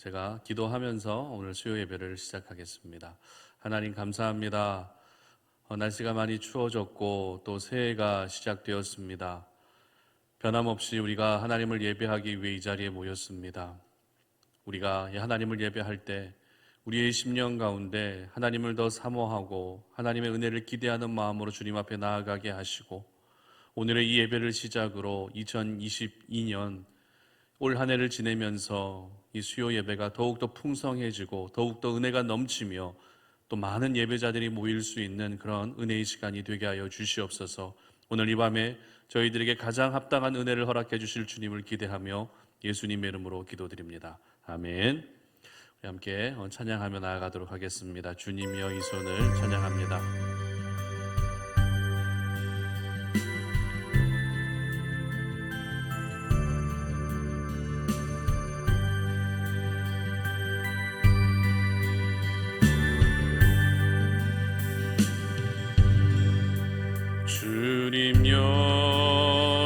제가 기도하면서 오늘 수요 예배를 시작하겠습니다. 하나님 감사합니다. 날씨가 많이 추워졌고 또 새해가 시작되었습니다. 변함없이 우리가 하나님을 예배하기 위해 이 자리에 모였습니다. 우리가 하나님을 예배할 때 우리의 심령 가운데 하나님을 더 사모하고 하나님의 은혜를 기대하는 마음으로 주님 앞에 나아가게 하시고, 오늘의 이 예배를 시작으로 2022년 올 한 해를 지내면서 이 수요 예배가 더욱더 풍성해지고 더욱더 은혜가 넘치며 또 많은 예배자들이 모일 수 있는 그런 은혜의 시간이 되게 하여 주시옵소서. 오늘 이 밤에 저희들에게 가장 합당한 은혜를 허락해 주실 주님을 기대하며 예수님의 이름으로 기도드립니다. 아멘. 우리 함께 찬양하며 나아가도록 하겠습니다. 주님이여 이 손을 찬양합니다. 주님여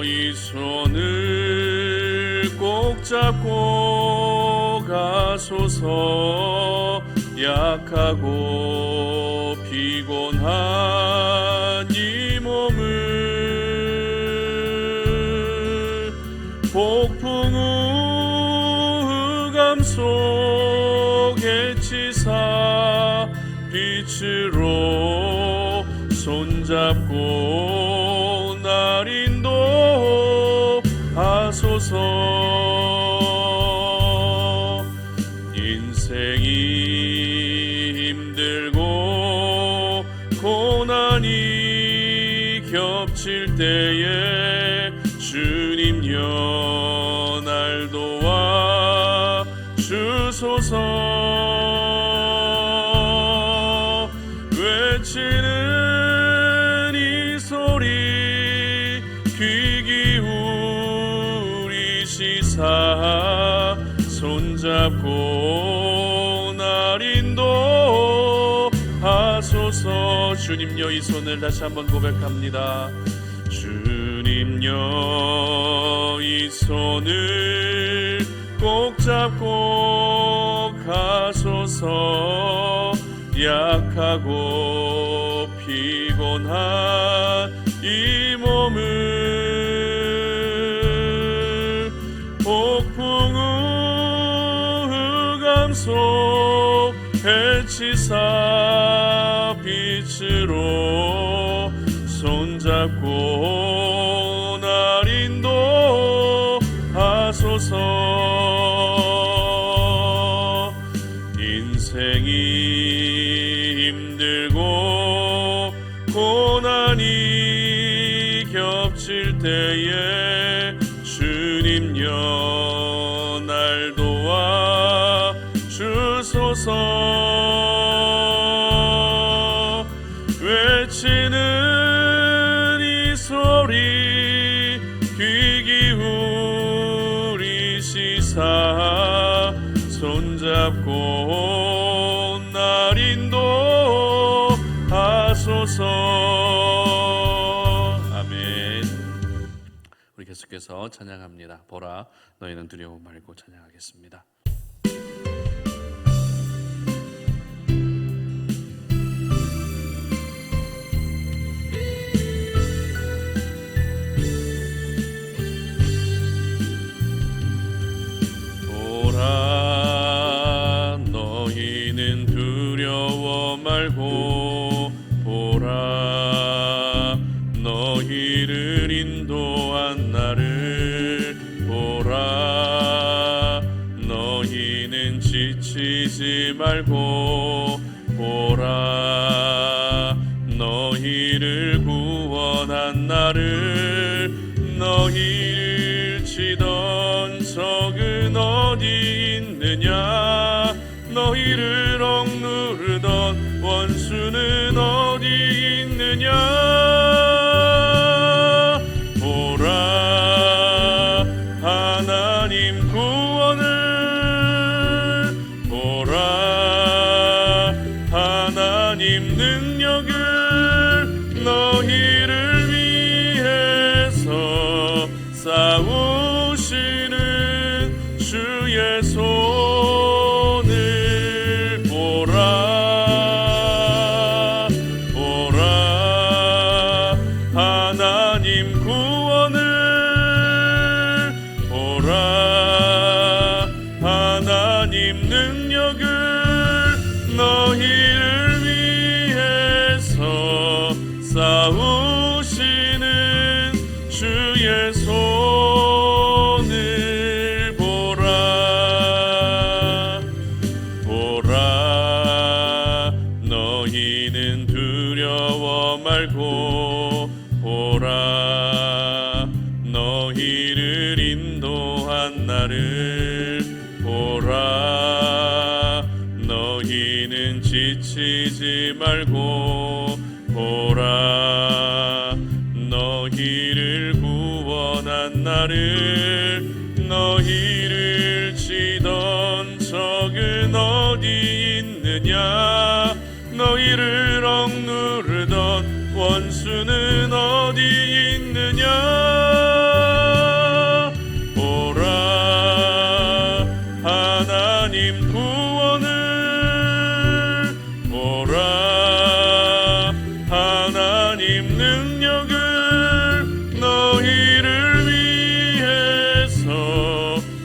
이 손을 꼭 잡고 가소서. 약하고 피곤한 이 몸을 폭풍우 흑암 속에 치사 빛으로 손잡고 날 인도하소서. 인생이 힘들고 고난이 겹칠 때에 주님여 날 도와 주소서. 외치는 이 소리 귀 기울이시사 손잡고 날 인도하소서. 주님여 이 손을 다시 한번 고백합니다. 주님여 이 손을 꼭 잡고 가소서. 약하고 피곤한 이 몸을 폭풍우 흑암 속에 치사 빛으로 손잡고 날 인도하소서. 인생이 힘들고 고난이 겹칠 때에 주님여 날 도와 주소서. 외치는 이 소리 귀 기울이시사 손잡고 날 인도하소서. 아멘. 우리 계속해서 찬양합니다. 보라 너희는 두려워 말고 찬양하겠습니다. 보라 너희는 두려워 말고 보라 너희를 인도한 나를 보라 너희는 지치지 말고 보라 너희를 구원한 나를 너희를 치던 적은 어디 있느냐 너희를 억누르던 원수는 어디 있느냐 보라 하나님 구원을 보라 하나님 능력을 너희를 위해서 싸우시는 주의 손 싸우시는 주의 손을 보라. 보라, 너희는 두려워 말고 보라, 너희를 인도한 나를 보라. 너희는 지치지 말고 보라, 너희를 구원한 나를. 너희를 치던 적은 어디 있느냐? 너희를 억누르던 원수는 어디 있느냐? 보라, 하나님 구원을 보라, 하나님 능력을. 너희를 위해서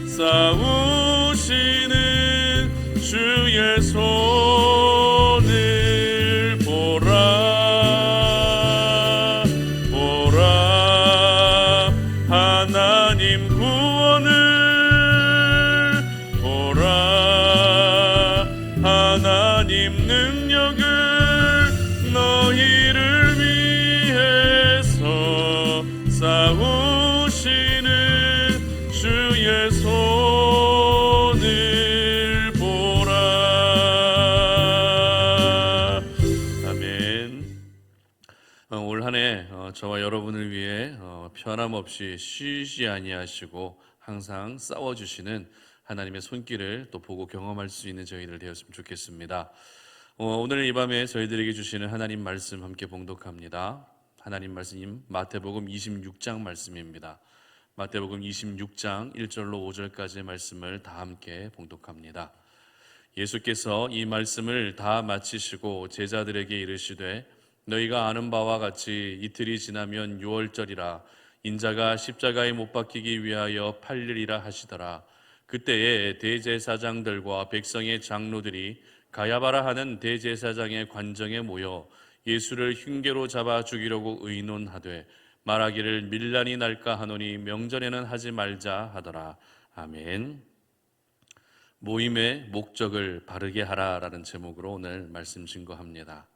싸우시는 주의 손을 보라. 보라, 하나님 구원을 보라, 하나님 능력을. 너희를 위해서 싸우시는 주의 손을 보라. 아멘. 올 한 해 저와 여러분을 위해 변함없이 쉬지 아니하시고 항상 싸워주시는 하나님의 손길을 또 보고 경험할 수 있는 저희들 되었으면 좋겠습니다. 오늘 이 밤에 저희들에게 주시는 하나님 말씀 함께 봉독합니다. 하나님 말씀 마태복음 26장 말씀입니다. 마태복음 26장 1절로 5절까지의 말씀을 다 함께 봉독합니다. 예수께서 이 말씀을 다 마치시고 제자들에게 이르시되 너희가 아는 바와 같이 이틀이 지나면 유월절이라 인자가 십자가에 못 박히기 위하여 팔리리라 하시더라. 그때에 대제사장들과 백성의 장로들이 가야바라 하는 대제사장의 관정에 모여 예수를 흉계로 잡아 죽이려고 의논하되 말하기를 밀란이 날까 하노니 명절에는 하지 말자 하더라. 아멘. 모임의 목적을 바르게 하라라는 제목으로 오늘 말씀 증거합니다.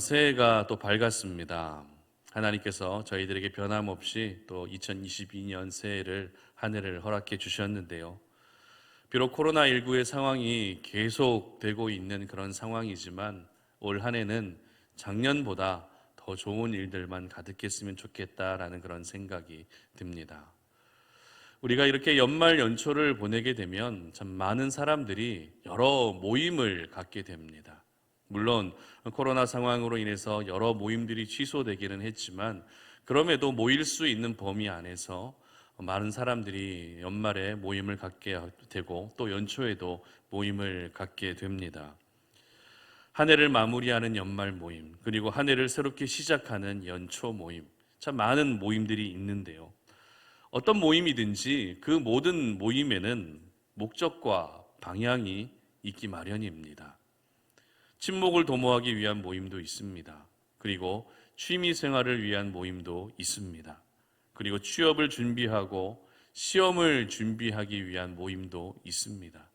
새해가 또 밝았습니다. 하나님께서 저희들에게 변함없이 또 2022년 새해를 한 해를 허락해 주셨는데요. 비록 코로나19의 상황이 계속되고 있는 그런 상황이지만 올 한 해는 작년보다 더 좋은 일들만 가득했으면 좋겠다라는 그런 생각이 듭니다. 우리가 이렇게 연말 연초를 보내게 되면 참 많은 사람들이 여러 모임을 갖게 됩니다. 물론 코로나 상황으로 인해서 여러 모임들이 취소되기는 했지만 그럼에도 모일 수 있는 범위 안에서 많은 사람들이 연말에 모임을 갖게 되고 또 연초에도 모임을 갖게 됩니다. 한 해를 마무리하는 연말 모임, 그리고 한 해를 새롭게 시작하는 연초 모임, 참 많은 모임들이 있는데요. 어떤 모임이든지 그 모든 모임에는 목적과 방향이 있기 마련입니다. 친목을 도모하기 위한 모임도 있습니다. 그리고 취미 생활을 위한 모임도 있습니다. 그리고 취업을 준비하고 시험을 준비하기 위한 모임도 있습니다.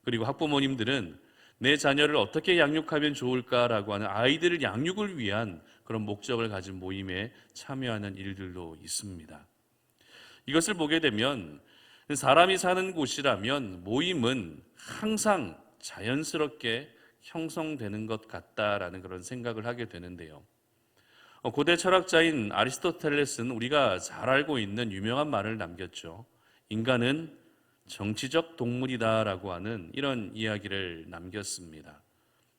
그리고 학부모님들은 내 자녀를 어떻게 양육하면 좋을까라고 하는 아이들을 양육을 위한 그런 목적을 가진 모임에 참여하는 일들도 있습니다. 이것을 보게 되면 사람이 사는 곳이라면 모임은 항상 자연스럽게 형성되는 것 같다라는 그런 생각을 하게 되는데요. 고대 철학자인 아리스토텔레스는 우리가 잘 알고 있는 유명한 말을 남겼죠. 인간은 정치적 동물이다라고 하는 이런 이야기를 남겼습니다.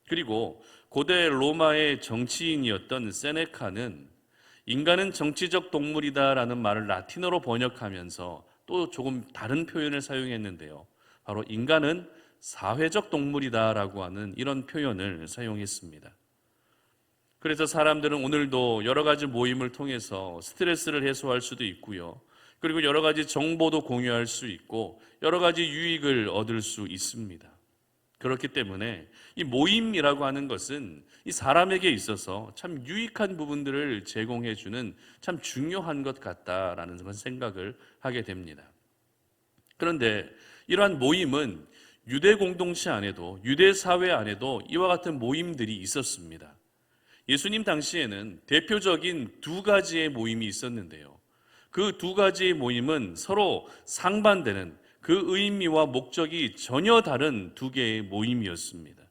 그리고 고대 로마의 정치인이었던 세네카는 인간은 정치적 동물이다라는 말을 라틴어로 번역하면서 또 조금 다른 표현을 사용했는데요. 바로 인간은 사회적 동물이다라고 하는 이런 표현을 사용했습니다. 그래서 사람들은 오늘도 여러 가지 모임을 통해서 스트레스를 해소할 수도 있고요. 그리고 여러 가지 정보도 공유할 수 있고 여러 가지 유익을 얻을 수 있습니다. 그렇기 때문에 이 모임이라고 하는 것은 이 사람에게 있어서 참 유익한 부분들을 제공해 주는 참 중요한 것 같다라는 그런 생각을 하게 됩니다. 그런데 이러한 모임은 유대 공동체 안에도, 유대 사회 안에도 이와 같은 모임들이 있었습니다. 예수님 당시에는 대표적인 두 가지의 모임이 있었는데요. 그 두 가지의 모임은 서로 상반되는, 그 의미와 목적이 전혀 다른 두 개의 모임이었습니다.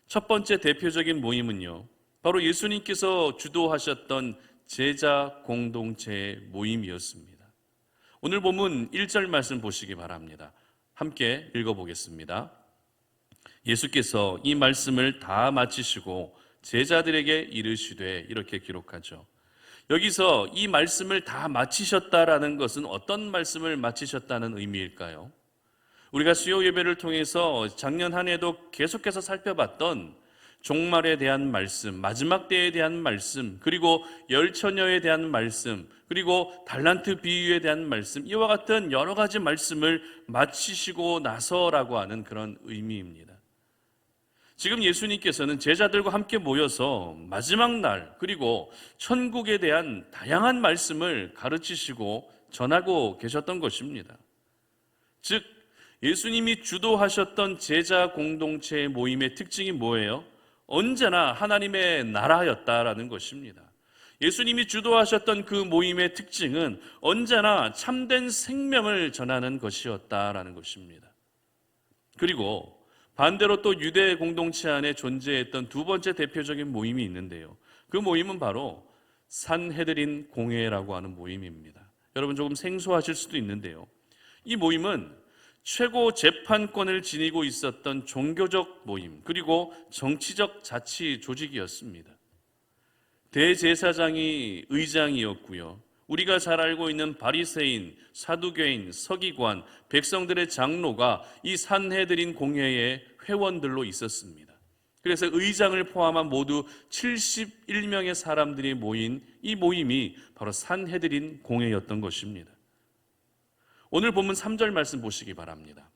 첫 번째 대표적인 모임은요, 바로 예수님께서 주도하셨던 제자 공동체의 모임이었습니다. 오늘 본문 1절 말씀 보시기 바랍니다. 함께 읽어보겠습니다. 예수께서 이 말씀을 다 마치시고 제자들에게 이르시되, 이렇게 기록하죠. 여기서 이 말씀을 다 마치셨다라는 것은 어떤 말씀을 마치셨다는 의미일까요? 우리가 수요 예배를 통해서 작년 한 해도 계속해서 살펴봤던 종말에 대한 말씀, 마지막 때에 대한 말씀, 그리고 열처녀에 대한 말씀, 그리고 달란트 비유에 대한 말씀, 이와 같은 여러 가지 말씀을 마치시고 나서라고 하는 그런 의미입니다. 지금 예수님께서는 제자들과 함께 모여서 마지막 날, 그리고 천국에 대한 다양한 말씀을 가르치시고 전하고 계셨던 것입니다. 즉, 예수님이 주도하셨던 제자 공동체의 모임의 특징이 뭐예요? 언제나 하나님의 나라였다라는 것입니다. 예수님이 주도하셨던 그 모임의 특징은 언제나 참된 생명을 전하는 것이었다라는 것입니다. 그리고 반대로 또 유대 공동체 안에 존재했던 두 번째 대표적인 모임이 있는데요. 그 모임은 바로 산헤드린 공회라고 하는 모임입니다. 여러분 조금 생소하실 수도 있는데요. 이 모임은 최고 재판권을 지니고 있었던 종교적 모임, 그리고 정치적 자치 조직이었습니다. 대제사장이 의장이었고요. 우리가 잘 알고 있는 바리새인, 사두개인, 서기관, 백성들의 장로가 이 산헤드린 공회의 회원들로 있었습니다. 그래서 의장을 포함한 모두 71명의 사람들이 모인 이 모임이 바로 산헤드린 공회였던 것입니다. 오늘 본문 3절 말씀 보시기 바랍니다.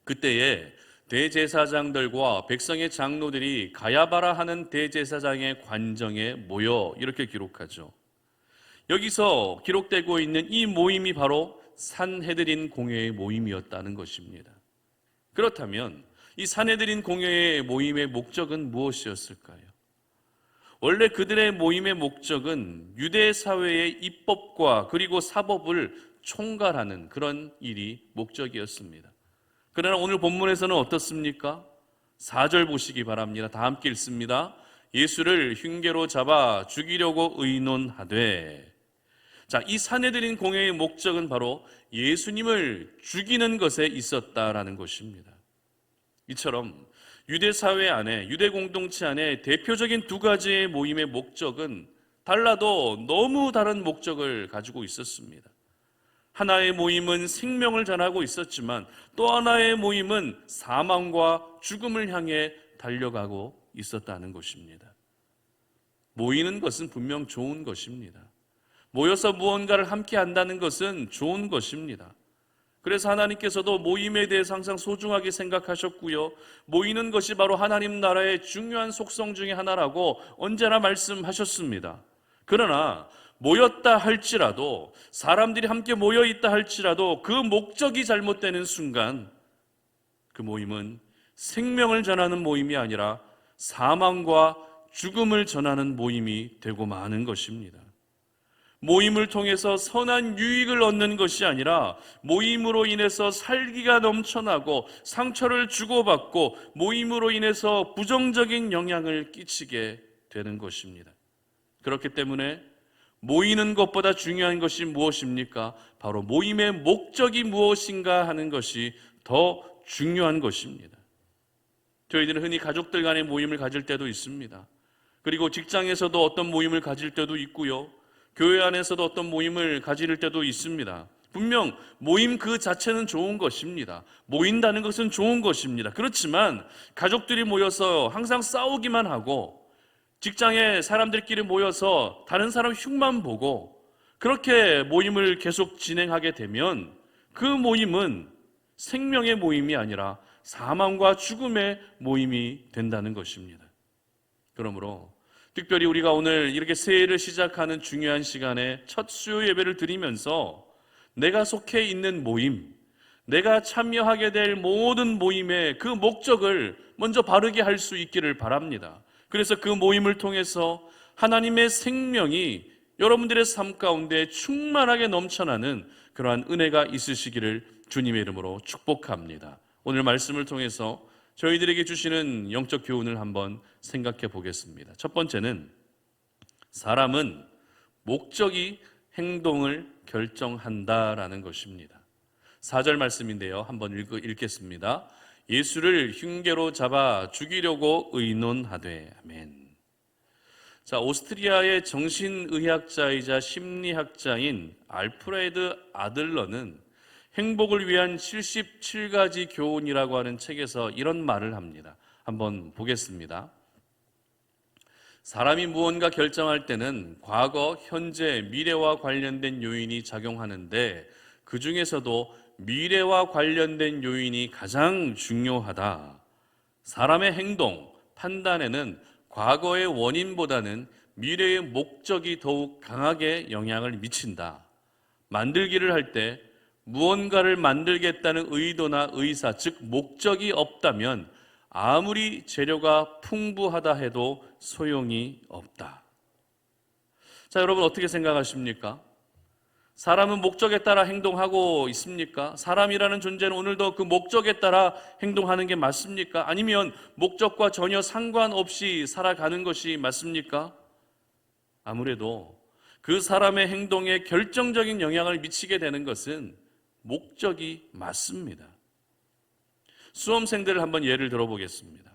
그때에 대제사장들과 백성의 장로들이 가야바라 하는 대제사장의 관정에 모여, 이렇게 기록하죠. 여기서 기록되고 있는 이 모임이 바로 산헤드린 공회의 모임이었다는 것입니다. 그렇다면 이 산헤드린 공회의 모임의 목적은 무엇이었을까요? 원래 그들의 모임의 목적은 유대 사회의 입법과 그리고 사법을 총괄하는 그런 일이 목적이었습니다. 그러나 오늘 본문에서는 어떻습니까? 4절 보시기 바랍니다. 다 함께 읽습니다. 예수를 흉계로 잡아 죽이려고 의논하되. 자, 이 산헤드린 공회의 목적은 바로 예수님을 죽이는 것에 있었다라는 것입니다. 이처럼 유대 사회 안에, 유대 공동체 안에 대표적인 두 가지의 모임의 목적은 달라도 너무 다른 목적을 가지고 있었습니다. 하나의 모임은 생명을 전하고 있었지만 또 하나의 모임은 사망과 죽음을 향해 달려가고 있었다는 것입니다. 모이는 것은 분명 좋은 것입니다. 모여서 무언가를 함께 한다는 것은 좋은 것입니다. 그래서 하나님께서도 모임에 대해서 항상 소중하게 생각하셨고요. 모이는 것이 바로 하나님 나라의 중요한 속성 중에 하나라고 언제나 말씀하셨습니다. 그러나 모였다 할지라도, 사람들이 함께 모여 있다 할지라도 그 목적이 잘못되는 순간 그 모임은 생명을 전하는 모임이 아니라 사망과 죽음을 전하는 모임이 되고 마는 것입니다. 모임을 통해서 선한 유익을 얻는 것이 아니라 모임으로 인해서 살기가 넘쳐나고 상처를 주고받고 모임으로 인해서 부정적인 영향을 끼치게 되는 것입니다. 그렇기 때문에 모이는 것보다 중요한 것이 무엇입니까? 바로 모임의 목적이 무엇인가 하는 것이 더 중요한 것입니다. 저희들은 흔히 가족들 간의 모임을 가질 때도 있습니다. 그리고 직장에서도 어떤 모임을 가질 때도 있고요. 교회 안에서도 어떤 모임을 가질 때도 있습니다. 분명 모임 그 자체는 좋은 것입니다. 모인다는 것은 좋은 것입니다. 그렇지만 가족들이 모여서 항상 싸우기만 하고 직장에 사람들끼리 모여서 다른 사람 흉만 보고 그렇게 모임을 계속 진행하게 되면 그 모임은 생명의 모임이 아니라 사망과 죽음의 모임이 된다는 것입니다. 그러므로 특별히 우리가 오늘 이렇게 새해를 시작하는 중요한 시간에 첫 수요 예배를 드리면서 내가 속해 있는 모임, 내가 참여하게 될 모든 모임의 그 목적을 먼저 바르게 할 수 있기를 바랍니다. 그래서 그 모임을 통해서 하나님의 생명이 여러분들의 삶 가운데 충만하게 넘쳐나는 그러한 은혜가 있으시기를 주님의 이름으로 축복합니다. 오늘 말씀을 통해서 저희들에게 주시는 영적 교훈을 한번 생각해 보겠습니다. 첫 번째는 사람은 목적이 행동을 결정한다라는 것입니다. 4절 말씀인데요. 한번 읽겠습니다. 예수를 흉계로 잡아 죽이려고 의논하되. 아멘. 자, 오스트리아의 정신의학자이자 심리학자인 알프레드 아들러는 행복을 위한 77가지 교훈이라고 하는 책에서 이런 말을 합니다. 한번 보겠습니다. 사람이 무언가 결정할 때는 과거, 현재, 미래와 관련된 요인이 작용하는데 그 중에서도 미래와 관련된 요인이 가장 중요하다. 사람의 행동, 판단에는 과거의 원인보다는 미래의 목적이 더욱 강하게 영향을 미친다. 만들기를 할 때 무언가를 만들겠다는 의도나 의사, 즉 목적이 없다면 아무리 재료가 풍부하다 해도 소용이 없다. 자, 여러분 어떻게 생각하십니까? 사람은 목적에 따라 행동하고 있습니까? 사람이라는 존재는 오늘도 그 목적에 따라 행동하는 게 맞습니까? 아니면 목적과 전혀 상관없이 살아가는 것이 맞습니까? 아무래도 그 사람의 행동에 결정적인 영향을 미치게 되는 것은 목적이 맞습니다. 수험생들을 한번 예를 들어보겠습니다.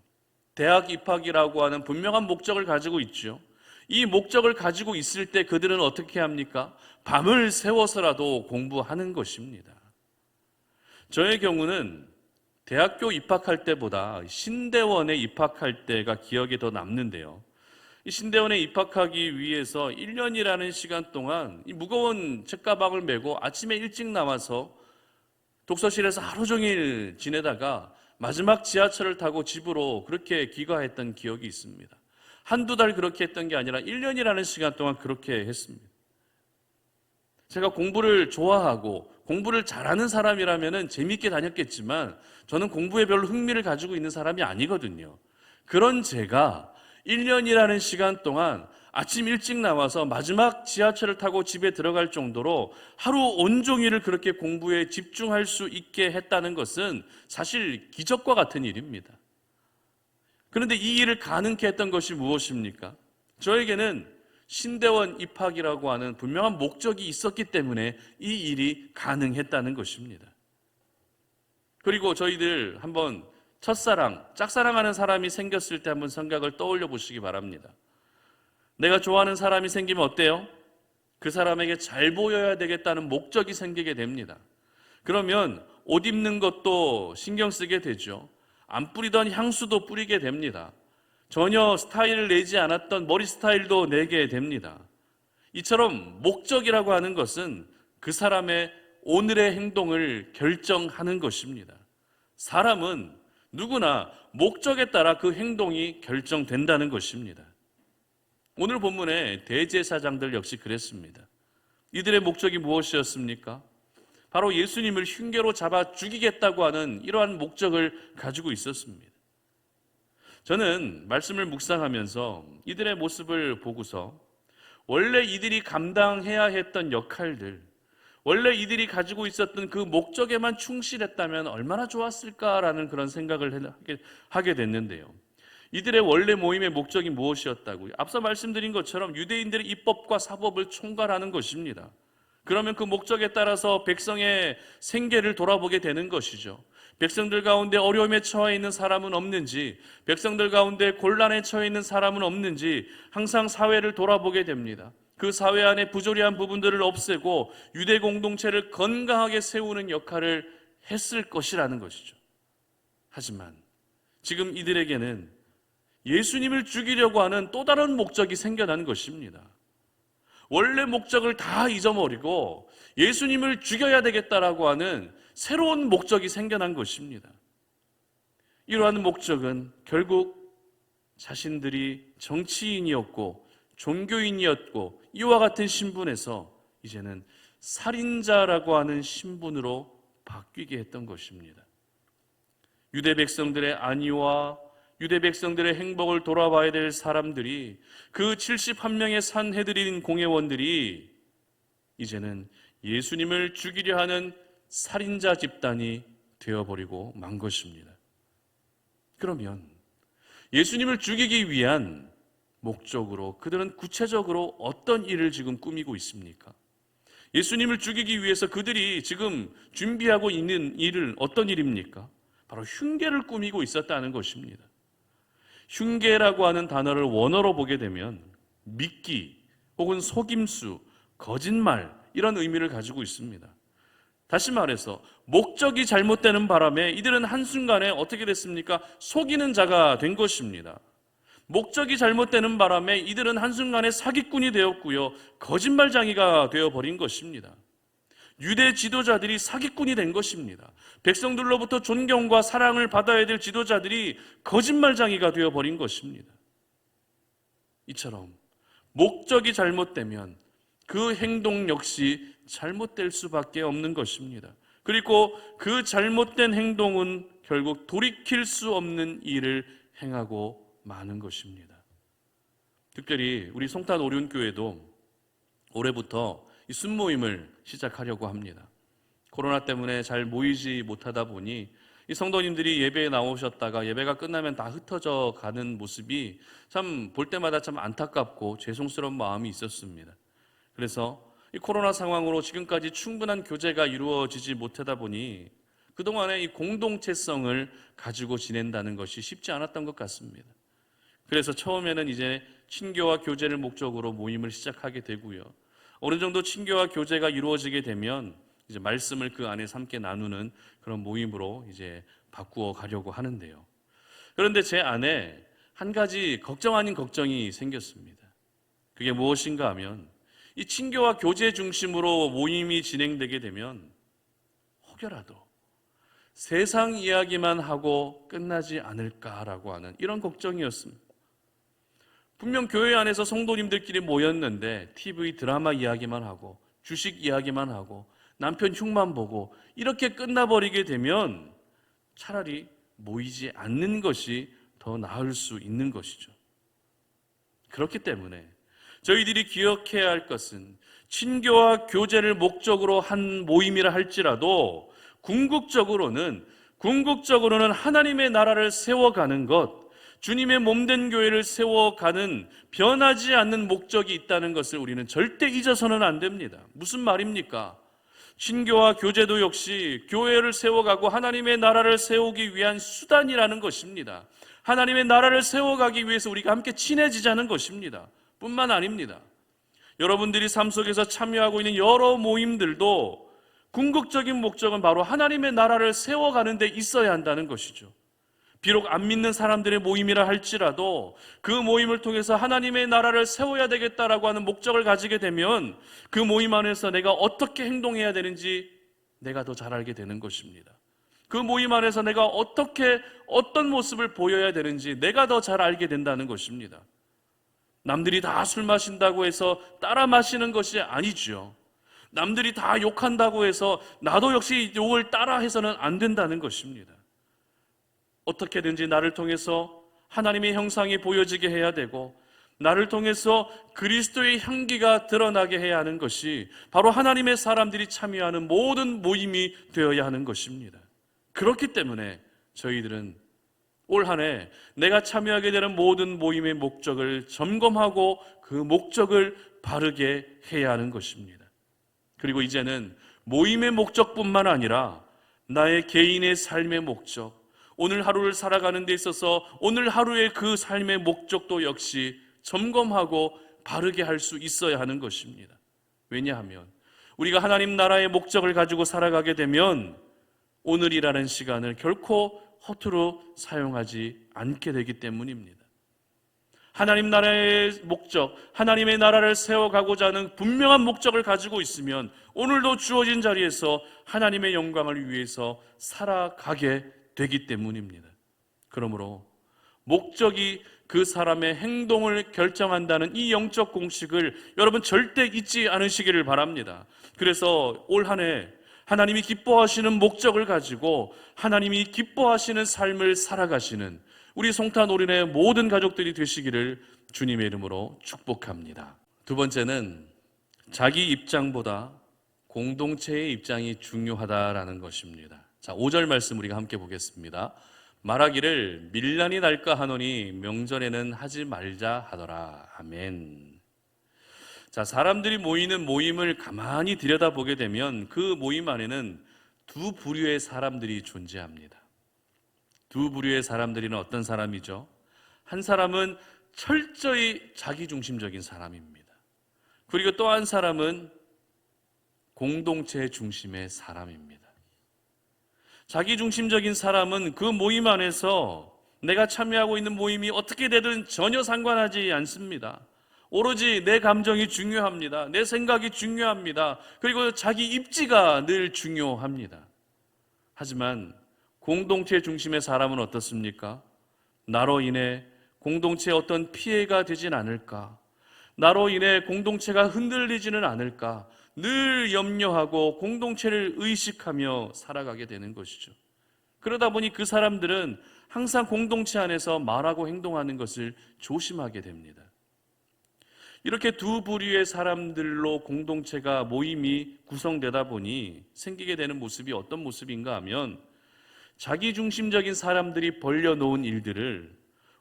대학 입학이라고 하는 분명한 목적을 가지고 있죠. 이 목적을 가지고 있을 때 그들은 어떻게 합니까? 밤을 새워서라도 공부하는 것입니다. 저의 경우는 대학교 입학할 때보다 신대원에 입학할 때가 기억에 더 남는데요. 이 신대원에 입학하기 위해서 1년이라는 시간 동안 이 무거운 책가방을 메고 아침에 일찍 나와서 독서실에서 하루 종일 지내다가 마지막 지하철을 타고 집으로 그렇게 귀가했던 기억이 있습니다. 한두 달 그렇게 했던 게 아니라 1년이라는 시간 동안 그렇게 했습니다. 제가 공부를 좋아하고 공부를 잘하는 사람이라면 재미있게 다녔겠지만 저는 공부에 별로 흥미를 가지고 있는 사람이 아니거든요. 그런 제가 1년이라는 시간 동안 아침 일찍 나와서 마지막 지하철을 타고 집에 들어갈 정도로 하루 온종일을 그렇게 공부에 집중할 수 있게 했다는 것은 사실 기적과 같은 일입니다. 그런데 이 일을 가능케 했던 것이 무엇입니까? 저에게는 신대원 입학이라고 하는 분명한 목적이 있었기 때문에 이 일이 가능했다는 것입니다. 그리고 저희들 한번 첫사랑, 짝사랑하는 사람이 생겼을 때 한번 생각을 떠올려 보시기 바랍니다. 내가 좋아하는 사람이 생기면 어때요? 그 사람에게 잘 보여야 되겠다는 목적이 생기게 됩니다. 그러면 옷 입는 것도 신경 쓰게 되죠. 안 뿌리던 향수도 뿌리게 됩니다. 전혀 스타일을 내지 않았던 머리 스타일도 내게 됩니다. 이처럼 목적이라고 하는 것은 그 사람의 오늘의 행동을 결정하는 것입니다. 사람은 누구나 목적에 따라 그 행동이 결정된다는 것입니다. 오늘 본문의 대제사장들 역시 그랬습니다. 이들의 목적이 무엇이었습니까? 바로 예수님을 흉계로 잡아 죽이겠다고 하는 이러한 목적을 가지고 있었습니다. 저는 말씀을 묵상하면서 이들의 모습을 보고서 원래 이들이 감당해야 했던 역할들, 원래 이들이 가지고 있었던 그 목적에만 충실했다면 얼마나 좋았을까라는 그런 생각을 하게 됐는데요. 이들의 원래 모임의 목적이 무엇이었다고요? 앞서 말씀드린 것처럼 유대인들의 입법과 사법을 총괄하는 것입니다. 그러면 그 목적에 따라서 백성의 생계를 돌아보게 되는 것이죠. 백성들 가운데 어려움에 처해 있는 사람은 없는지, 백성들 가운데 곤란에 처해 있는 사람은 없는지 항상 사회를 돌아보게 됩니다. 그 사회 안에 부조리한 부분들을 없애고 유대 공동체를 건강하게 세우는 역할을 했을 것이라는 것이죠. 하지만 지금 이들에게는 예수님을 죽이려고 하는 또 다른 목적이 생겨난 것입니다. 원래 목적을 다 잊어버리고 예수님을 죽여야 되겠다라고 하는 새로운 목적이 생겨난 것입니다. 이러한 목적은 결국 자신들이 정치인이었고 종교인이었고 이와 같은 신분에서 이제는 살인자라고 하는 신분으로 바뀌게 했던 것입니다. 유대 백성들의 안위와 유대 백성들의 행복을 돌아봐야 될 사람들이, 그 71명의 산헤드린 공회원들이 이제는 예수님을 죽이려 하는 살인자 집단이 되어버리고 만 것입니다. 그러면 예수님을 죽이기 위한 목적으로 그들은 구체적으로 어떤 일을 지금 꾸미고 있습니까? 예수님을 죽이기 위해서 그들이 지금 준비하고 있는 일은 어떤 일입니까? 바로 흉계를 꾸미고 있었다는 것입니다. 흉계라고 하는 단어를 원어로 보게 되면 미끼 혹은 속임수, 거짓말, 이런 의미를 가지고 있습니다. 다시 말해서 목적이 잘못되는 바람에 이들은 한순간에 어떻게 됐습니까? 속이는 자가 된 것입니다. 목적이 잘못되는 바람에 이들은 한순간에 사기꾼이 되었고요, 거짓말장이가 되어버린 것입니다. 유대 지도자들이 사기꾼이 된 것입니다. 백성들로부터 존경과 사랑을 받아야 될 지도자들이 거짓말장이가 되어버린 것입니다. 이처럼 목적이 잘못되면 그 행동 역시 잘못될 수밖에 없는 것입니다. 그리고 그 잘못된 행동은 결국 돌이킬 수 없는 일을 행하고 마는 것입니다. 특별히 우리 송탄 오륜교회도 올해부터 이 순모임을 시작하려고 합니다. 코로나 때문에 잘 모이지 못하다 보니 이 성도님들이 예배에 나오셨다가 예배가 끝나면 다 흩어져 가는 모습이 참 볼 때마다 참 안타깝고 죄송스러운 마음이 있었습니다. 그래서 이 코로나 상황으로 지금까지 충분한 교제가 이루어지지 못하다 보니 그동안의 이 공동체성을 가지고 지낸다는 것이 쉽지 않았던 것 같습니다. 그래서 처음에는 이제 친교와 교제를 목적으로 모임을 시작하게 되고요, 어느 정도 친교와 교제가 이루어지게 되면 이제 말씀을 그 안에 함께 나누는 그런 모임으로 이제 바꾸어 가려고 하는데요. 그런데 제 안에 한 가지 걱정 아닌 걱정이 생겼습니다. 그게 무엇인가 하면 이 친교와 교제 중심으로 모임이 진행되게 되면 혹여라도 세상 이야기만 하고 끝나지 않을까라고 하는 이런 걱정이었습니다. 분명 교회 안에서 성도님들끼리 모였는데 TV 드라마 이야기만 하고 주식 이야기만 하고 남편 흉만 보고 이렇게 끝나버리게 되면 차라리 모이지 않는 것이 더 나을 수 있는 것이죠. 그렇기 때문에 저희들이 기억해야 할 것은 친교와 교제를 목적으로 한 모임이라 할지라도 궁극적으로는 하나님의 나라를 세워가는 것, 주님의 몸된 교회를 세워가는 변하지 않는 목적이 있다는 것을 우리는 절대 잊어서는 안 됩니다. 무슨 말입니까? 친교와 교제도 역시 교회를 세워가고 하나님의 나라를 세우기 위한 수단이라는 것입니다. 하나님의 나라를 세워가기 위해서 우리가 함께 친해지자는 것입니다. 뿐만 아닙니다. 여러분들이 삶 속에서 참여하고 있는 여러 모임들도 궁극적인 목적은 바로 하나님의 나라를 세워가는 데 있어야 한다는 것이죠. 비록 안 믿는 사람들의 모임이라 할지라도 그 모임을 통해서 하나님의 나라를 세워야 되겠다라고 하는 목적을 가지게 되면 그 모임 안에서 내가 어떻게 행동해야 되는지 내가 더 잘 알게 되는 것입니다. 그 모임 안에서 내가 어떤 모습을 보여야 되는지 내가 더 잘 알게 된다는 것입니다. 남들이 다 술 마신다고 해서 따라 마시는 것이 아니죠. 남들이 다 욕한다고 해서 나도 역시 욕을 따라 해서는 안 된다는 것입니다. 어떻게든지 나를 통해서 하나님의 형상이 보여지게 해야 되고 나를 통해서 그리스도의 향기가 드러나게 해야 하는 것이 바로 하나님의 사람들이 참여하는 모든 모임이 되어야 하는 것입니다. 그렇기 때문에 저희들은 올 한 해 내가 참여하게 되는 모든 모임의 목적을 점검하고 그 목적을 바르게 해야 하는 것입니다. 그리고 이제는 모임의 목적뿐만 아니라 나의 개인의 삶의 목적, 오늘 하루를 살아가는 데 있어서 오늘 하루의 그 삶의 목적도 역시 점검하고 바르게 할 수 있어야 하는 것입니다. 왜냐하면 우리가 하나님 나라의 목적을 가지고 살아가게 되면 오늘이라는 시간을 결코 허투루 사용하지 않게 되기 때문입니다. 하나님 나라의 목적, 하나님의 나라를 세워가고자 하는 분명한 목적을 가지고 있으면 오늘도 주어진 자리에서 하나님의 영광을 위해서 살아가게 되기 때문입니다. 그러므로 목적이 그 사람의 행동을 결정한다는 이 영적 공식을 여러분 절대 잊지 않으시기를 바랍니다. 그래서 올 한 해 하나님이 기뻐하시는 목적을 가지고 하나님이 기뻐하시는 삶을 살아가시는 우리 송탄 올인의 모든 가족들이 되시기를 주님의 이름으로 축복합니다. 두 번째는 자기 입장보다 공동체의 입장이 중요하다라는 것입니다. 자, 5절 말씀 우리가 함께 보겠습니다. 말하기를 밀란이 날까 하노니 명절에는 하지 말자 하더라. 아멘. 자, 사람들이 모이는 모임을 가만히 들여다보게 되면 그 모임 안에는 두 부류의 사람들이 존재합니다. 두 부류의 사람들이는 어떤 사람이죠? 한 사람은 철저히 자기중심적인 사람입니다. 그리고 또 한 사람은 공동체 중심의 사람입니다. 자기중심적인 사람은 그 모임 안에서 내가 참여하고 있는 모임이 어떻게 되든 전혀 상관하지 않습니다. 오로지 내 감정이 중요합니다. 내 생각이 중요합니다. 그리고 자기 입지가 늘 중요합니다. 하지만 공동체 중심의 사람은 어떻습니까? 나로 인해 공동체에 어떤 피해가 되진 않을까? 나로 인해 공동체가 흔들리지는 않을까? 늘 염려하고 공동체를 의식하며 살아가게 되는 것이죠. 그러다 보니 그 사람들은 항상 공동체 안에서 말하고 행동하는 것을 조심하게 됩니다. 이렇게 두 부류의 사람들로 공동체가 모임이 구성되다 보니 생기게 되는 모습이 어떤 모습인가 하면 자기중심적인 사람들이 벌려놓은 일들을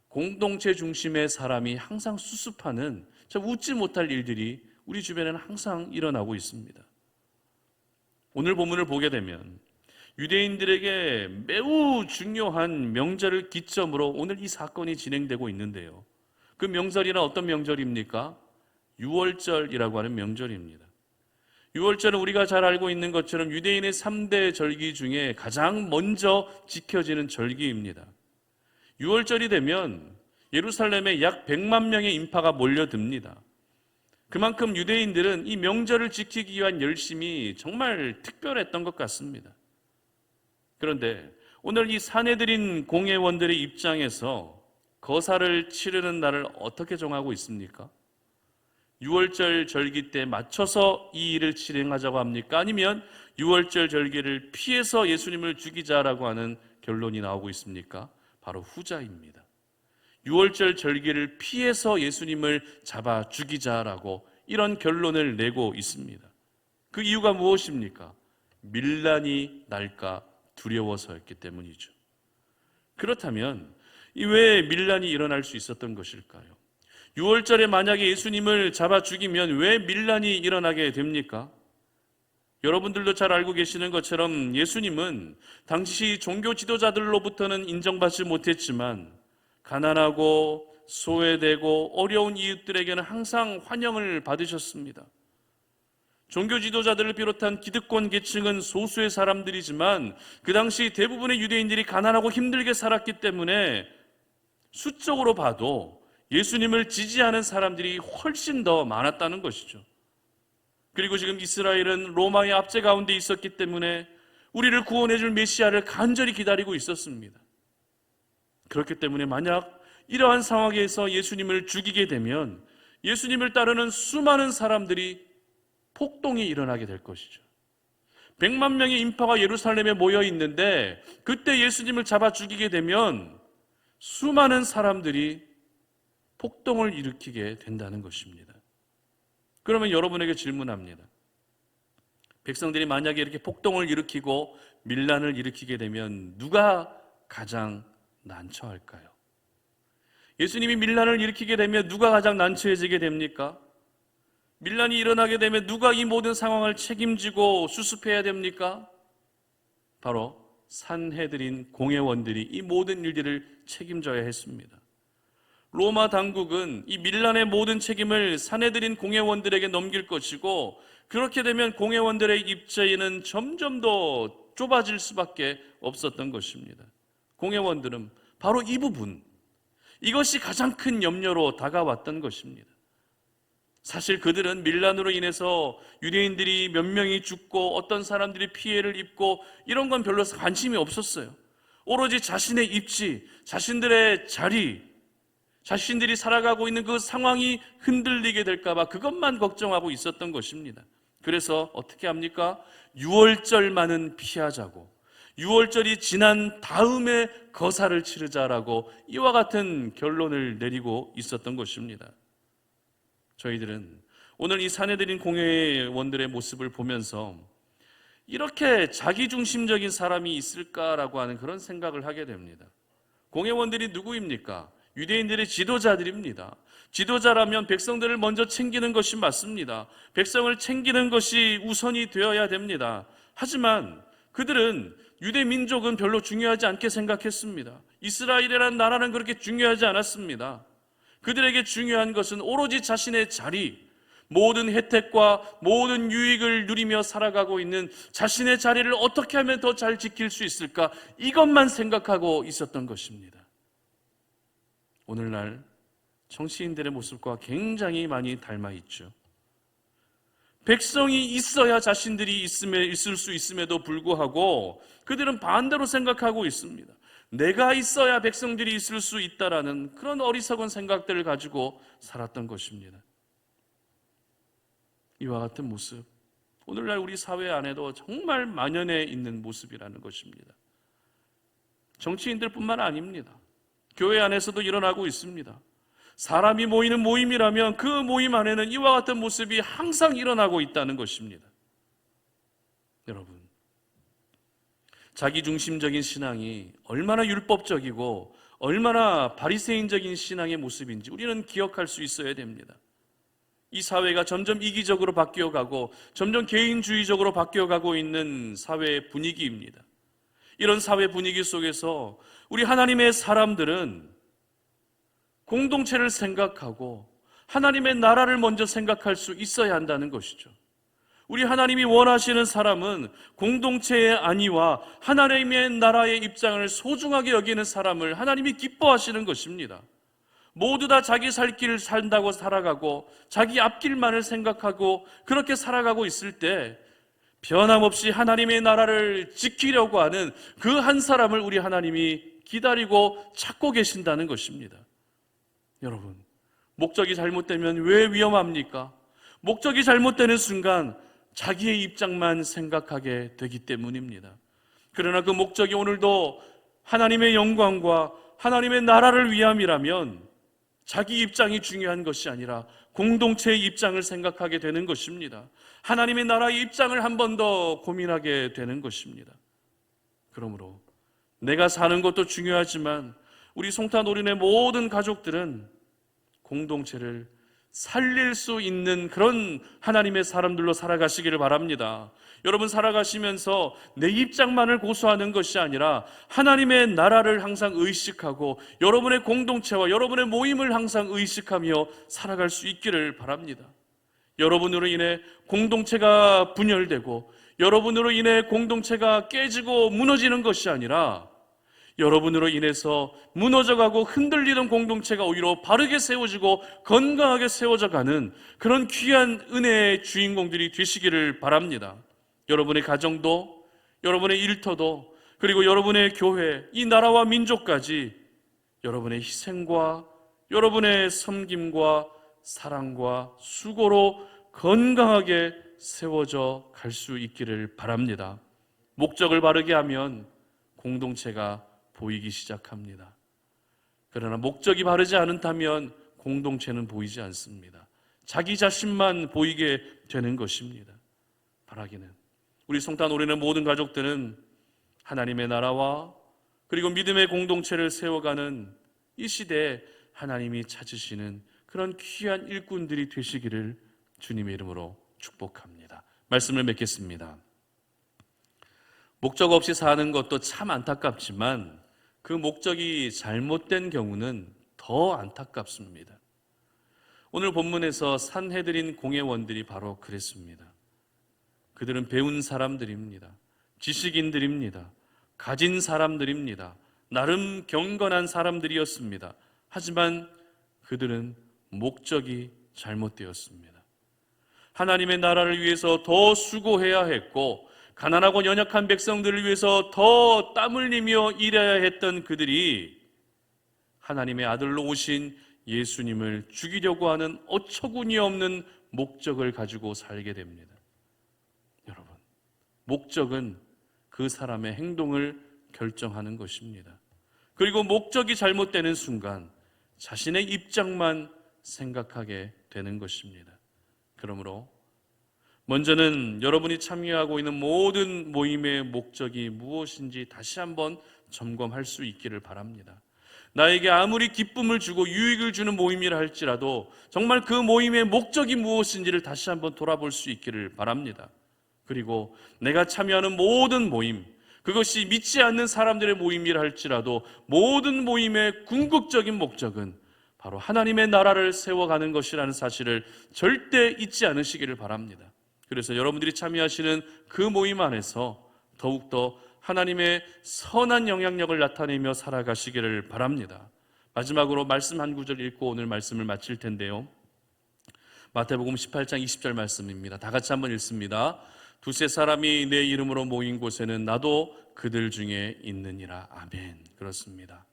공동체 중심의 사람이 항상 수습하는 참 웃지 못할 일들이 우리 주변에는 항상 일어나고 있습니다. 오늘 본문을 보게 되면 유대인들에게 매우 중요한 명절을 기점으로 오늘 이 사건이 진행되고 있는데요. 그 명절이란 어떤 명절입니까? 유월절이라고 하는 명절입니다. 유월절은 우리가 잘 알고 있는 것처럼 유대인의 3대 절기 중에 가장 먼저 지켜지는 절기입니다. 유월절이 되면 예루살렘에 약 100만 명의 인파가 몰려듭니다. 그만큼 유대인들은 이 명절을 지키기 위한 열심이 정말 특별했던 것 같습니다. 그런데 오늘 이 사내들인 공회원들의 입장에서 거사를 치르는 날을 어떻게 정하고 있습니까? 6월절 절기 때 맞춰서 이 일을 진행하자고 합니까? 아니면 6월절 절기를 피해서 예수님을 죽이자라고 하는 결론이 나오고 있습니까? 바로 후자입니다. 6월절 절기를 피해서 예수님을 잡아 죽이자라고 이런 결론을 내고 있습니다. 그 이유가 무엇입니까? 밀란이 날까 두려워서였기 때문이죠. 그렇다면 왜 밀란이 일어날 수 있었던 것일까요? 6월절에 만약에 예수님을 잡아 죽이면 왜 밀란이 일어나게 됩니까? 여러분들도 잘 알고 계시는 것처럼 예수님은 당시 종교 지도자들로부터는 인정받지 못했지만 가난하고 소외되고 어려운 이웃들에게는 항상 환영을 받으셨습니다. 종교 지도자들을 비롯한 기득권 계층은 소수의 사람들이지만 그 당시 대부분의 유대인들이 가난하고 힘들게 살았기 때문에 수적으로 봐도 예수님을 지지하는 사람들이 훨씬 더 많았다는 것이죠. 그리고 지금 이스라엘은 로마의 압제 가운데 있었기 때문에 우리를 구원해 줄 메시아를 간절히 기다리고 있었습니다. 그렇기 때문에 만약 이러한 상황에서 예수님을 죽이게 되면 예수님을 따르는 수많은 사람들이 폭동이 일어나게 될 것이죠. 100만 명의 인파가 예루살렘에 모여 있는데 그때 예수님을 잡아 죽이게 되면 수많은 사람들이 폭동을 일으키게 된다는 것입니다. 그러면 여러분에게 질문합니다. 백성들이 만약에 이렇게 폭동을 일으키고 밀란을 일으키게 되면 누가 가장 난처할까요? 예수님이 밀란을 일으키게 되면 누가 가장 난처해지게 됩니까? 밀란이 일어나게 되면 누가 이 모든 상황을 책임지고 수습해야 됩니까? 바로 산헤드린 공회원들이 이 모든 일들을 책임져야 했습니다. 로마 당국은 이 밀란의 모든 책임을 산헤드린 공회원들에게 넘길 것이고 그렇게 되면 공회원들의 입지는 점점 더 좁아질 수밖에 없었던 것입니다. 공회원들은 바로 이 부분, 이것이 가장 큰 염려로 다가왔던 것입니다. 사실 그들은 밀란으로 인해서 유대인들이 몇 명이 죽고 어떤 사람들이 피해를 입고 이런 건 별로 관심이 없었어요. 오로지 자신의 입지, 자신들의 자리, 자신들이 살아가고 있는 그 상황이 흔들리게 될까봐 그것만 걱정하고 있었던 것입니다. 그래서 어떻게 합니까? 유월절만은 피하자고, 유월절이 지난 다음에 거사를 치르자라고 이와 같은 결론을 내리고 있었던 것입니다. 저희들은 오늘 이 사내들인 공회원들의 모습을 보면서 이렇게 자기중심적인 사람이 있을까라고 하는 그런 생각을 하게 됩니다. 공회원들이 누구입니까? 유대인들의 지도자들입니다. 지도자라면 백성들을 먼저 챙기는 것이 맞습니다. 백성을 챙기는 것이 우선이 되어야 됩니다. 하지만 그들은 유대 민족은 별로 중요하지 않게 생각했습니다. 이스라엘이라는 나라는 그렇게 중요하지 않았습니다. 그들에게 중요한 것은 오로지 자신의 자리, 모든 혜택과 모든 유익을 누리며 살아가고 있는 자신의 자리를 어떻게 하면 더 잘 지킬 수 있을까, 이것만 생각하고 있었던 것입니다. 오늘날 정치인들의 모습과 굉장히 많이 닮아 있죠. 백성이 있어야 자신들이 있을 수 있음에도 불구하고 그들은 반대로 생각하고 있습니다. 내가 있어야 백성들이 있을 수 있다라는 그런 어리석은 생각들을 가지고 살았던 것입니다. 이와 같은 모습, 오늘날 우리 사회 안에도 정말 만연해 있는 모습이라는 것입니다. 정치인들뿐만 아닙니다. 교회 안에서도 일어나고 있습니다. 사람이 모이는 모임이라면 그 모임 안에는 이와 같은 모습이 항상 일어나고 있다는 것입니다. 여러분, 자기중심적인 신앙이 얼마나 율법적이고 얼마나 바리새인적인 신앙의 모습인지 우리는 기억할 수 있어야 됩니다. 이 사회가 점점 이기적으로 바뀌어가고 점점 개인주의적으로 바뀌어가고 있는 사회 분위기입니다. 이런 사회 분위기 속에서 우리 하나님의 사람들은 공동체를 생각하고 하나님의 나라를 먼저 생각할 수 있어야 한다는 것이죠. 우리 하나님이 원하시는 사람은 공동체의 안위와 하나님의 나라의 입장을 소중하게 여기는 사람을 하나님이 기뻐하시는 것입니다. 모두 다 자기 살 길을 산다고 살아가고 자기 앞길만을 생각하고 그렇게 살아가고 있을 때 변함없이 하나님의 나라를 지키려고 하는 그 한 사람을 우리 하나님이 기다리고 찾고 계신다는 것입니다. 여러분, 목적이 잘못되면 왜 위험합니까? 목적이 잘못되는 순간 자기의 입장만 생각하게 되기 때문입니다. 그러나 그 목적이 오늘도 하나님의 영광과 하나님의 나라를 위함이라면 자기 입장이 중요한 것이 아니라 공동체의 입장을 생각하게 되는 것입니다. 하나님의 나라의 입장을 한 번 더 고민하게 되는 것입니다. 그러므로 내가 사는 것도 중요하지만 우리 송탄오륜의 모든 가족들은 공동체를 살릴 수 있는 그런 하나님의 사람들로 살아가시기를 바랍니다. 여러분, 살아가시면서 내 입장만을 고수하는 것이 아니라 하나님의 나라를 항상 의식하고 여러분의 공동체와 여러분의 모임을 항상 의식하며 살아갈 수 있기를 바랍니다. 여러분으로 인해 공동체가 분열되고 여러분으로 인해 공동체가 깨지고 무너지는 것이 아니라 여러분으로 인해서 무너져가고 흔들리던 공동체가 오히려 바르게 세워지고 건강하게 세워져가는 그런 귀한 은혜의 주인공들이 되시기를 바랍니다. 여러분의 가정도, 여러분의 일터도, 그리고 여러분의 교회, 이 나라와 민족까지 여러분의 희생과 여러분의 섬김과 사랑과 수고로 건강하게 세워져 갈 수 있기를 바랍니다. 목적을 바르게 하면 공동체가 보이기 시작합니다. 그러나 목적이 바르지 않다면 공동체는 보이지 않습니다. 자기 자신만 보이게 되는 것입니다. 바라기는 우리 송탄오륜의 모든 가족들은 하나님의 나라와 그리고 믿음의 공동체를 세워가는 이 시대에 하나님이 찾으시는 그런 귀한 일꾼들이 되시기를 주님의 이름으로 축복합니다. 말씀을 맺겠습니다. 목적 없이 사는 것도 참 안타깝지만 그 목적이 잘못된 경우는 더 안타깝습니다. 오늘 본문에서 산헤드린 공회원들이 바로 그랬습니다. 그들은 배운 사람들입니다. 지식인들입니다. 가진 사람들입니다. 나름 경건한 사람들이었습니다. 하지만 그들은 목적이 잘못되었습니다. 하나님의 나라를 위해서 더 수고해야 했고 가난하고 연약한 백성들을 위해서 더 땀 흘리며 일해야 했던 그들이 하나님의 아들로 오신 예수님을 죽이려고 하는 어처구니 없는 목적을 가지고 살게 됩니다. 여러분, 목적은 그 사람의 행동을 결정하는 것입니다. 그리고 목적이 잘못되는 순간 자신의 입장만 생각하게 되는 것입니다. 그러므로 먼저는 여러분이 참여하고 있는 모든 모임의 목적이 무엇인지 다시 한번 점검할 수 있기를 바랍니다. 나에게 아무리 기쁨을 주고 유익을 주는 모임이라 할지라도 정말 그 모임의 목적이 무엇인지를 다시 한번 돌아볼 수 있기를 바랍니다. 그리고 내가 참여하는 모든 모임, 그것이 믿지 않는 사람들의 모임이라 할지라도 모든 모임의 궁극적인 목적은 바로 하나님의 나라를 세워가는 것이라는 사실을 절대 잊지 않으시기를 바랍니다. 그래서 여러분들이 참여하시는 그 모임 안에서 더욱더 하나님의 선한 영향력을 나타내며 살아가시기를 바랍니다. 마지막으로 말씀 한 구절 읽고 오늘 말씀을 마칠 텐데요. 마태복음 18장 20절 말씀입니다. 다 같이 한번 읽습니다. 두세 사람이 내 이름으로 모인 곳에는 나도 그들 중에 있느니라. 아멘. 그렇습니다.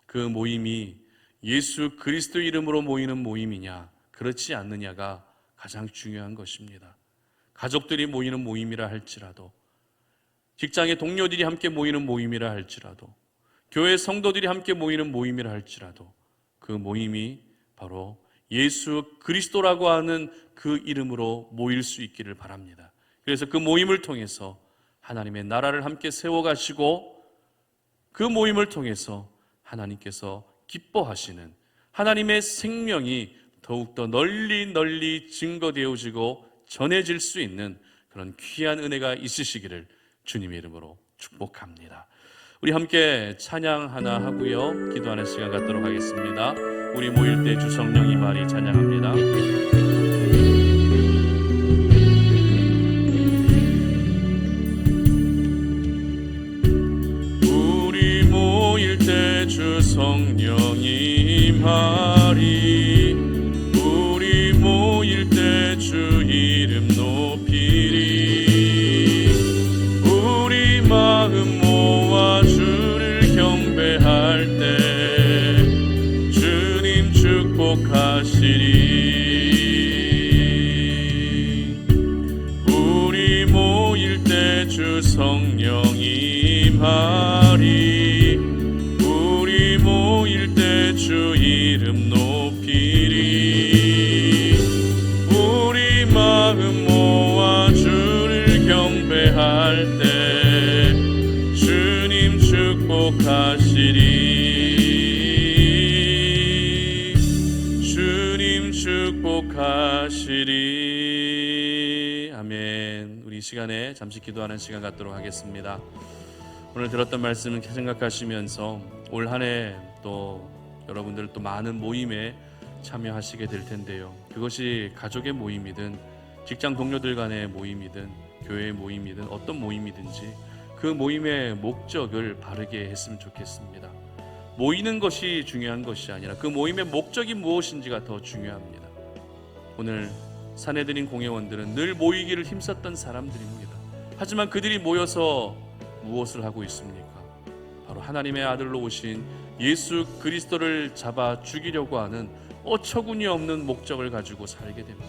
그 모임이 예수 그리스도 이름으로 모이는 모임이냐 그렇지 않느냐가 가장 중요한 것입니다. 가족들이 모이는 모임이라 할지라도, 직장의 동료들이 함께 모이는 모임이라 할지라도, 교회 성도들이 함께 모이는 모임이라 할지라도 그 모임이 바로 예수 그리스도라고 하는 그 이름으로 모일 수 있기를 바랍니다. 그래서 그 모임을 통해서 하나님의 나라를 함께 세워가시고 그 모임을 통해서 하나님께서 기뻐하시는 하나님의 생명이 더욱더 널리 증거되어지고 전해질 수 있는 그런 귀한 은혜가 있으시기를 주님의 이름으로 축복합니다. 우리 함께 찬양 하나 하고요, 기도하는 시간 갖도록 하겠습니다. 우리 모일 때 주 성령 임하리 찬양합니다. 우리 모일 때 주 성령 임하리, 우리 모일 때 주 이름 높이리, 우리 마음 모아 주를 경배할 때 주님 축복하시리. 우리 모일 때 주 성령 임하리, 우리 모일 때 주 이름 높이리, 우리 마음 모아 주를 경배할 때 주님 축복하시리, 주님 축복하시리. 아멘. 우리 이 시간에 잠시 기도하는 시간 갖도록 하겠습니다. 오늘 들었던 말씀을 생각하시면서 올 한 해 또 여러분들 또 많은 모임에 참여하시게 될 텐데요. 그것이 가족의 모임이든 직장 동료들 간의 모임이든 교회의 모임이든 어떤 모임이든지 그 모임의 목적을 바르게 했으면 좋겠습니다. 모이는 것이 중요한 것이 아니라 그 모임의 목적이 무엇인지가 더 중요합니다. 오늘 사내들인 공회원들은 늘 모이기를 힘썼던 사람들입니다. 하지만 그들이 모여서 무엇을 하고 있습니까? 바로 하나님의 아들로 오신 예수 그리스도를 잡아 죽이려고 하는 어처구니 없는 목적을 가지고 살게 됩니다.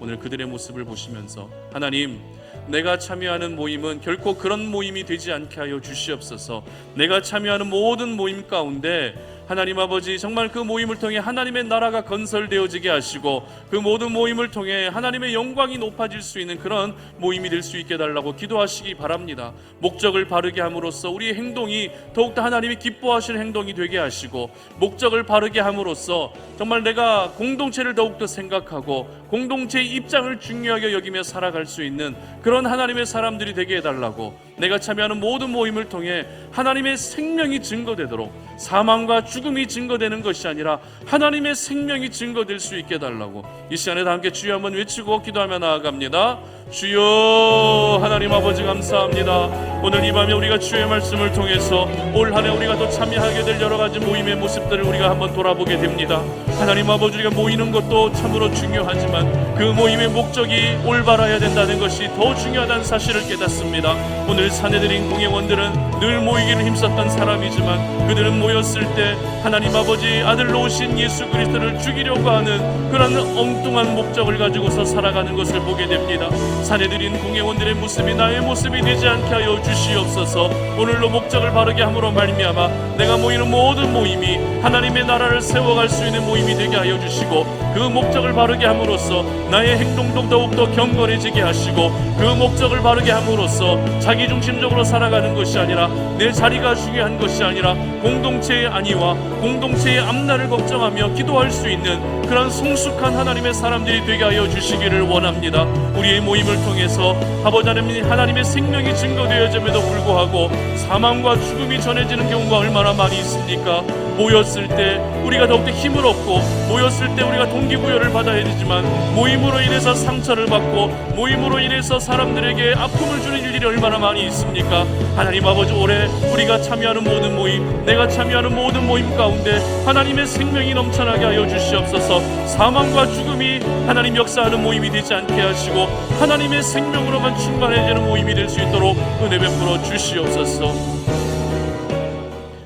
오늘 그들의 모습을 보시면서 하나님, 내가 참여하는 모임은 결코 그런 모임이 되지 않게 하여 주시옵소서. 내가 참여하는 모든 모임 가운데 하나님 아버지, 정말 그 모임을 통해 하나님의 나라가 건설되어지게 하시고 그 모든 모임을 통해 하나님의 영광이 높아질 수 있는 그런 모임이 될 수 있게 해달라고 기도하시기 바랍니다. 목적을 바르게 함으로써 우리의 행동이 더욱더 하나님이 기뻐하시는 행동이 되게 하시고, 목적을 바르게 함으로써 정말 내가 공동체를 더욱더 생각하고 공동체의 입장을 중요하게 여기며 살아갈 수 있는 그런 하나님의 사람들이 되게 해달라고, 내가 참여하는 모든 모임을 통해 하나님의 생명이 증거되도록, 사망과 죽음이 증거되는 것이 아니라 하나님의 생명이 증거될 수 있게 해달라고 이 시간에 다 함께 주여 한번 외치고 기도하며 나아갑니다. 주여, 하나님 아버지 감사합니다. 오늘 이 밤에 우리가 주의 말씀을 통해서 올 한 해 우리가 또 참여하게 될 여러 가지 모임의 모습들을 우리가 한번 돌아보게 됩니다. 하나님 아버지, 우리가 모이는 것도 참으로 중요하지만 그 모임의 목적이 올바라야 된다는 것이 더 중요하다는 사실을 깨닫습니다. 오늘 사내들인 공예원들은 늘 모이기를 힘썼던 사람이지만 그들은 모였을 때 하나님 아버지 아들로 오신 예수 그리스도를 죽이려고 하는 그런 엉뚱한 목적을 가지고서 살아가는 것을 보게 됩니다. 사내들인 공예원들의 모습이 나의 모습이 되지 않게 하여 주시옵소서. 오늘로 목적을 바르게 함으로 말미암아 내가 모이는 모든 모임이 하나님의 나라를 세워갈 수 있는 모임이 되게 하여 주시고, 그 목적을 바르게 함으로써 나의 행동도 더욱더 경건해지게 하시고, 그 목적을 바르게 함으로써 자기중심적으로 살아가는 것이 아니라 내 자리가 중요한 것이 아니라 공동체의 안위와 공동체의 앞날을 걱정하며 기도할 수 있는 그런 성숙한 하나님의 사람들이 되게 하여 주시기를 원합니다. 우리의 모임을 통해서 아버지 하나님의 생명이 증거되어짐에도 불구하고 사망과 죽음이 전해지는 경우가 얼마나 많이 있습니까? 모였을 때 우리가 더욱더 힘을 얻고, 모였을 때 우리가 동기부여를 받아야 되지만 모임으로 인해서 상처를 받고 모임으로 인해서 사람들에게 아픔을 주는 일들이 얼마나 많이 있습니까? 하나님 아버지, 올해 우리가 참여하는 모든 모임, 내가 참여하는 모든 모임 가운데 하나님의 생명이 넘쳐나게 하여 주시옵소서. 사망과 죽음이 하나님 역사하는 모임이 되지 않게 하시고 하나님의 생명으로만 충만해지는 모임이 될 수 있도록 은혜 베풀어 주시옵소서.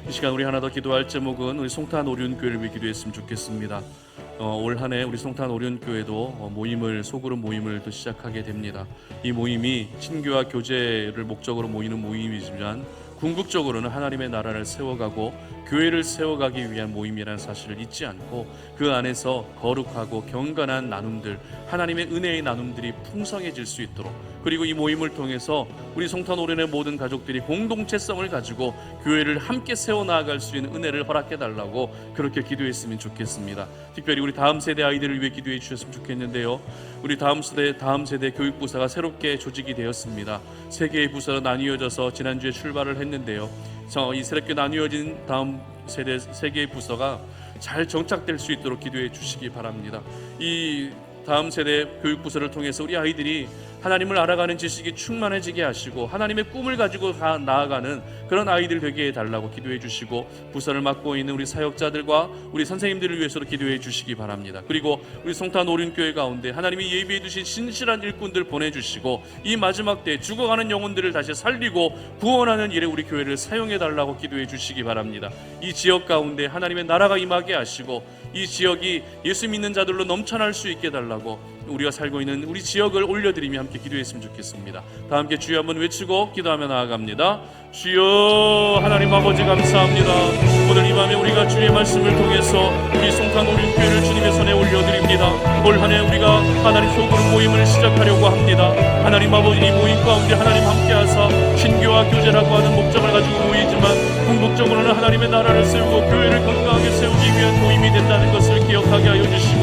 이 시간 우리 하나 더 기도할 제목은 우리 송탄 오륜교회를 위해 기도했으면 좋겠습니다. 올 한 해 우리 송탄 오륜교회도 모임을, 소그룹 모임을 또 시작하게 됩니다. 이 모임이 친교와 교제를 목적으로 모이는 모임이지만 궁극적으로는 하나님의 나라를 세워가고 교회를 세워가기 위한 모임이라는 사실을 잊지 않고 그 안에서 거룩하고 경건한 나눔들, 하나님의 은혜의 나눔들이 풍성해질 수 있도록, 그리고 이 모임을 통해서 우리 송탄 오륜의 모든 가족들이 공동체성을 가지고 교회를 함께 세워나갈 수 있는 은혜를 허락해달라고 그렇게 기도했으면 좋겠습니다. 특별히 우리 다음 세대 아이들을 위해 기도해 주셨으면 좋겠는데요, 우리 다음 세대 교육부서가 새롭게 조직이 되었습니다. 3개의 부서로 나뉘어져서 지난주에 출발을 했는데요, 이 새롭게 나뉘어진 다음 세대 3개의 부서가 잘 정착될 수 있도록 기도해 주시기 바랍니다. 이 다음 세대 교육부서를 통해서 우리 아이들이 하나님을 알아가는 지식이 충만해지게 하시고 하나님의 꿈을 가지고 나아가는 그런 아이들 되게 해달라고 기도해 주시고, 부서를 맡고 있는 우리 사역자들과 우리 선생님들을 위해서도 기도해 주시기 바랍니다. 그리고 우리 송탄 오륜교회 가운데 하나님이 예비해 두신 신실한 일꾼들 보내주시고 이 마지막 때 죽어가는 영혼들을 다시 살리고 구원하는 일에 우리 교회를 사용해 달라고 기도해 주시기 바랍니다. 이 지역 가운데 하나님의 나라가 임하게 하시고 이 지역이 예수 믿는 자들로 넘쳐날 수 있게 해달라고 우리가 살고 있는 우리 지역을 올려드리며 함께 기도했으면 좋겠습니다. 다 함께 주여 한번 외치고 기도하며 나아갑니다. 주여, 하나님 아버지 감사합니다. 오늘 이 밤에 우리가 주의 말씀을 통해서 우리 송탄 오륜교회를 주님의 손에 올려드립니다. 올 한 해 우리가 하나님 소그룹 모임을 시작하려고 합니다. 하나님 아버지, 이 모임 가운데 하나님 함께하사 신교와 교제라고 하는 목적을 가지고 모이지만 궁극적으로는 하나님의 나라를 세우고 교회를 건강하게 세우기 위한 모임이 된다는 것을 기억하게 하여 주시고,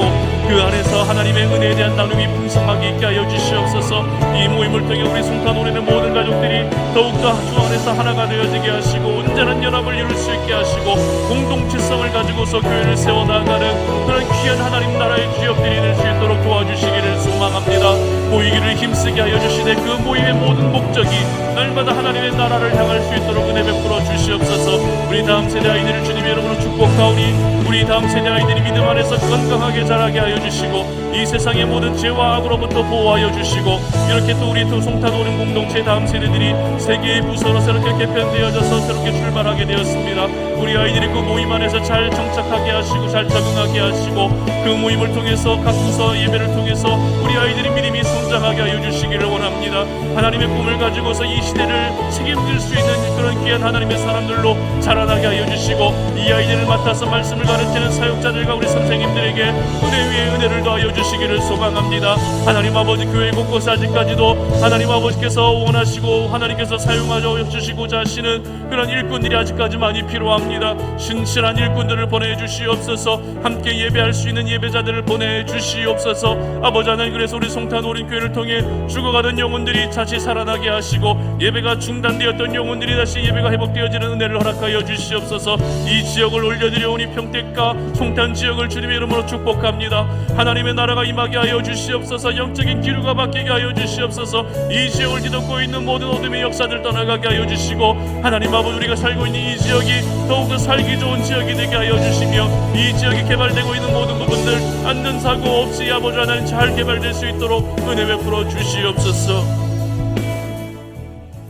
그 안에서 하나님의 은혜에 대한 나눔이 풍성하게 있게 하여 주시옵소서. 이 모임을 통해 우리 송탄 오륜의 모든 가족들이 더욱더 주 안에서 하나가 되어지게 하시고 온전한 연합을 이룰 수 있게 하시고 공동체성을 가지고서 교회를 세워나가는 그런 귀한 하나님 나라의 주역들이 될 수 있도록 도와주시기를 소망합니다. 모이기를 힘쓰게 하여 주시되 그 모임의 모든 목적이 날마다 하나님의 나라를 향할 수 있도록 은혜 베풀어 주시옵소서. 우리 다음 세대 아이들을 주님의 이름으로 축복하오니 우리 다음 세대 아이들이 믿음 안에서 건강하게 자라게 하여 주시고 이 세상의 모든 죄와 악으로부터 보호하여 주시고, 이렇게 또 우리 송탄 오륜 공동체 다음 세대들이 3개의 부서로 새롭게 개편되어져서 새롭게 출발하게 되었습니다. 우리 아이들이 그 모임 안에서 잘 정착하게 하시고 잘 적응하게 하시고 그 모임을 통해서 각 부서 예배를 통해서 우리 아이들이 믿음이 성장하게 하여 주시기를 원합니다. 하나님의 꿈을 가지고서 이 시대를 책임질 수 있는 그런 귀한 하나님의 사람들로 자라나게 하여 주시고, 이 아이들을 맡아서 말씀을 가르치는 사역자들과 우리 선생님들에게 은혜 위에 은혜를 더하여 주시기를 소망합니다. 하나님 아버지, 교회 곳곳에 아직까지도 하나님 아버지께서 원하시고 하나님께서 사용하여 주시고자 하시는 그런 일꾼들이 아직까지 많이 필요합니다. 신실한 일꾼들을 보내주시옵소서. 함께 예배할 수 있는 예배자들을 보내주시옵소서. 아버지 하나님, 그래서 우리 송탄 오륜교회를 예배를 통해 죽어가던 영혼들이 다시 살아나게 하시고 예배가 중단되었던 영혼들이 다시 예배가 회복되어지는 은혜를 허락하여 주시옵소서. 이 지역을 올려드려오니 평택과 송탄 지역을 주님의 이름으로 축복합니다. 하나님의 나라가 임하게 하여 주시옵소서. 영적인 기류가 바뀌게 하여 주시옵소서. 이 지역을 뒤덮고 있는 모든 어둠의 역사들 떠나가게 하여 주시고, 하나님 아버지, 우리가 살고 있는 이 지역이 더욱더 살기 좋은 지역이 되게 하여 주시며, 이 지역이 개발되고 있는 모든 부분들 안전사고 없이 아버지 하나님 잘 개발될 수 있도록 은혜 베풀어 주시옵소서.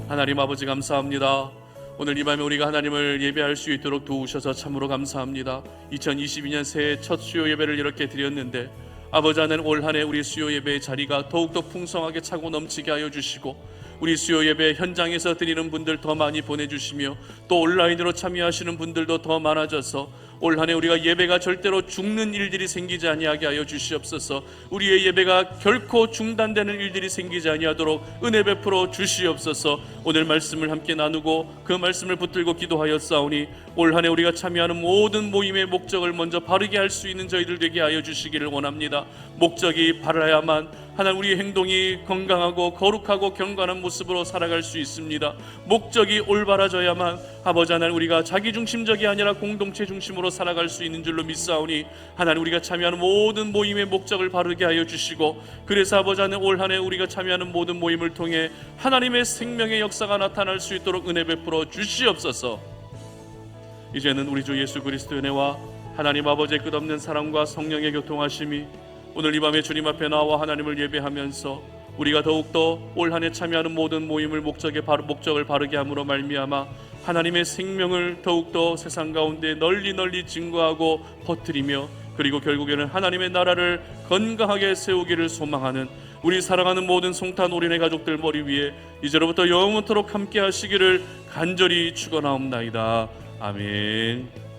하나님 아버지 감사합니다. 오늘 이 밤에 우리가 하나님을 예배할 수 있도록 도우셔서 참으로 감사합니다. 2022년 새해 첫 수요 예배를 이렇게 드렸는데 아버지 하나님, 올 한 해 우리 수요 예배의 자리가 더욱더 풍성하게 차고 넘치게 하여 주시고, 우리 수요 예배 현장에서 드리는 분들 더 많이 보내주시며, 또 온라인으로 참여하시는 분들도 더 많아져서 올 한 해 우리가 예배가 절대로 죽는 일들이 생기지 아니하게 하여 주시옵소서. 우리의 예배가 결코 중단되는 일들이 생기지 아니하도록 은혜 베풀어 주시옵소서. 오늘 말씀을 함께 나누고 그 말씀을 붙들고 기도하였사오니 올 한 해 우리가 참여하는 모든 모임의 목적을 먼저 바르게 할 수 있는 저희들 되게 하여 주시기를 원합니다. 목적이 바라야만 하나님 우리의 행동이 건강하고 거룩하고 경건한 모습으로 살아갈 수 있습니다. 목적이 올바라져야만 아버지 하나님 우리가 자기중심적이 아니라 공동체 중심으로 살아갈 수 있는 줄로 믿사오니, 하나님 우리가 참여하는 모든 모임의 목적을 바르게 하여 주시고, 그래서 아버지 하나님 올 한 해 우리가 참여하는 모든 모임을 통해 하나님의 생명의 역사가 나타날 수 있도록 은혜 베풀어 주시옵소서. 이제는 우리 주 예수 그리스도의 은혜와 하나님 아버지의 끝없는 사랑과 성령의 교통하심이 오늘 이 밤에 주님 앞에 나와 하나님을 예배하면서 우리가 더욱더 올 한 해 참여하는 모든 모임을 목적을 바르게 함으로 말미암아 하나님의 생명을 더욱더 세상 가운데 널리 증거하고 퍼뜨리며, 그리고 결국에는 하나님의 나라를 건강하게 세우기를 소망하는 우리 사랑하는 모든 송탄 올인의 가족들 머리 위에 이제로부터 영원토록 함께 하시기를 간절히 축원하옵나이다. 아멘.